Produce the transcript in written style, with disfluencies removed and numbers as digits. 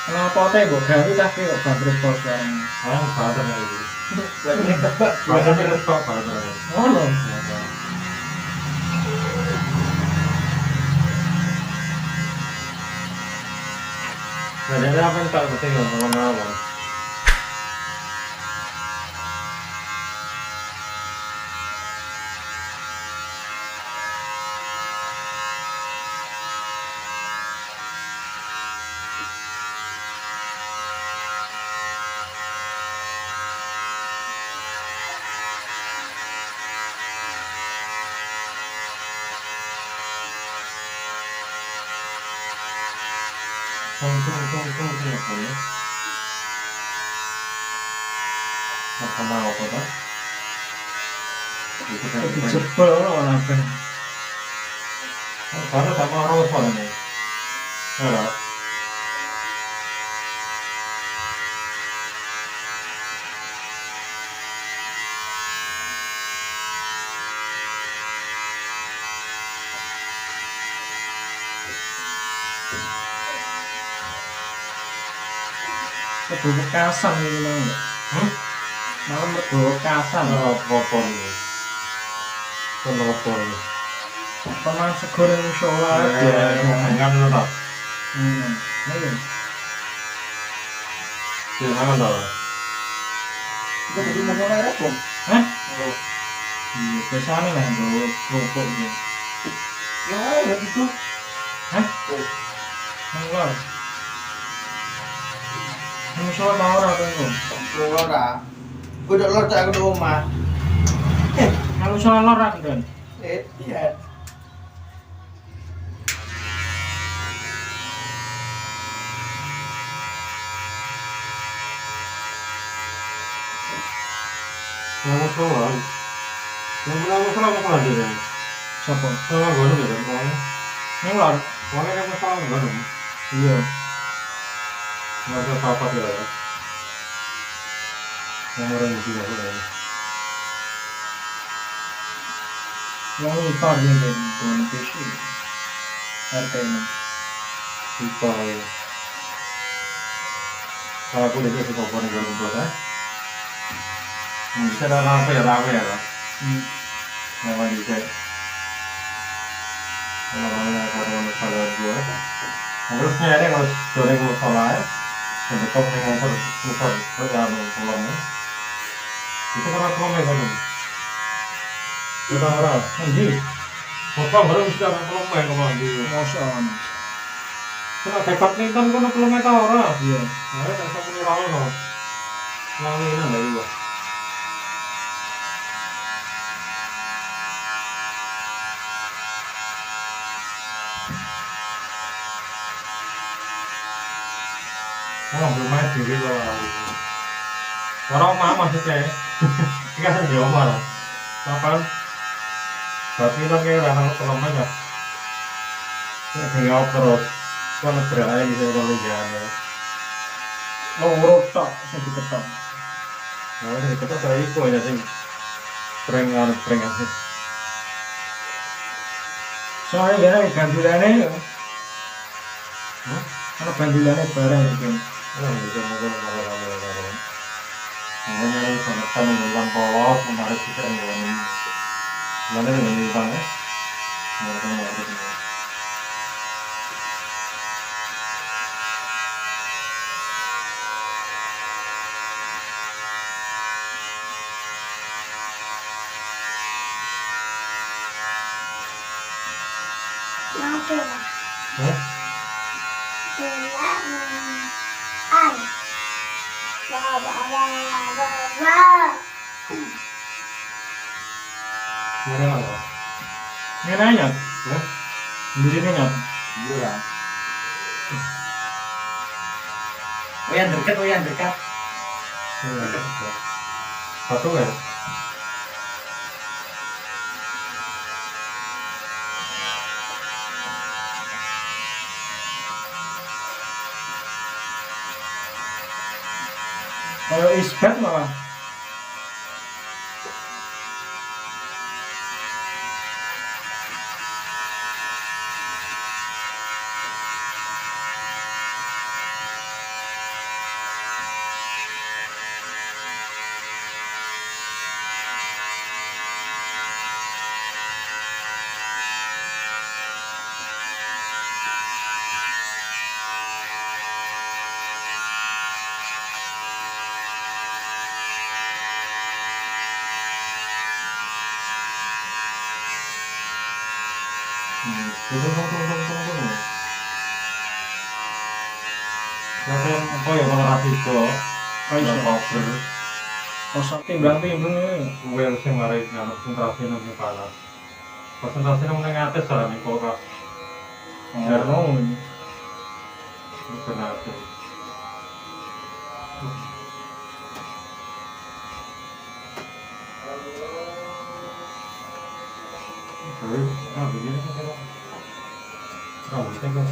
Kenapa teh mbok ganti tapi kok bangkrut kok sekarang? Ah, badan itu. Banyak tebak. Badan itu kok badan. Oh lho. Nah, jadi apa yang tak penting ngomong apa? Tunggu apa ya? Apa mau apa tak? Itu kan Dijebol ora kabeh. karena sama orang soalnya. Ya. Mergo bekasan iki mang. Malah mergo bekasan. Apa ini? Kenapa ini? Teman segor ning musola Enggak nonton. Ayo. Jangan tahu. Itu jadi masalah repot. Hah? Iya, biasanya lah nggo kerupuk iki. Ya ada gitu. Hah? Nang lor. Nang musola ta ora to iku? Ora. Gue udah lor tak ke rumah. Nang musola lor ra kan? Iya. Nama soal. Yang nama soal apa lagi deh? Sopo? Soal gue nih kan, soalnya. Nang lor. Soalnya nama soal gue nih. Iya. Nggak ada apa-apa dia ya. Yang orang itu nggak boleh. Yang ipar nih ben kon pesi. Artene. Lupa ya. Kalau aku udah jadi popon gue numpuk ya. Bisa ada apa ya rame ya. Memang bisa. Namanya karyawan usaha gue. Harusnya ada yang harus goreng musola ya. Sebetul nih ngomong musol perjalanan pulang. Itu karena pulang ya kan? Kita harap. Endi? Musol baru bisa pulang main kemana di. Mosok ono. Kena dekat nih kan kena pulang eta ora. Iya. Nah, tak sampai ora ono. Wanginan dari gua. Oh, belum main dhewe kok ora. Ora omah maksudnya. Iki kan di omah lho. Kapan? Berarti kan kayak orang pulang aja. Ya tinggal terus. Kan berada di sana jalan. Loro tok sing diketok. Nah, ini kita saya ikut aja sih. Prengan. Soalnya gini bandulane ana bandulane bareng iki. Oh, bisa mungkin kalau. Makanya ini sangat menunjukkan polos, menarik kita yang ini. Mana yang menunjukkan ya? Hah? Mana apa? Ngene aja. Ya? Ndine nyat. Murah. Oh yang dekat. Satu kan? Kalau isbat malah. Itu tung. Sampai apa ya kalau rasiko, Iso. koper, Masa timbang-timbang ini. gue harus mari nganut konsentrasi nang kepala. Konsentrasi nang atas cara nih kulkas. Oh, Benar. Begini kan rambutnya kan,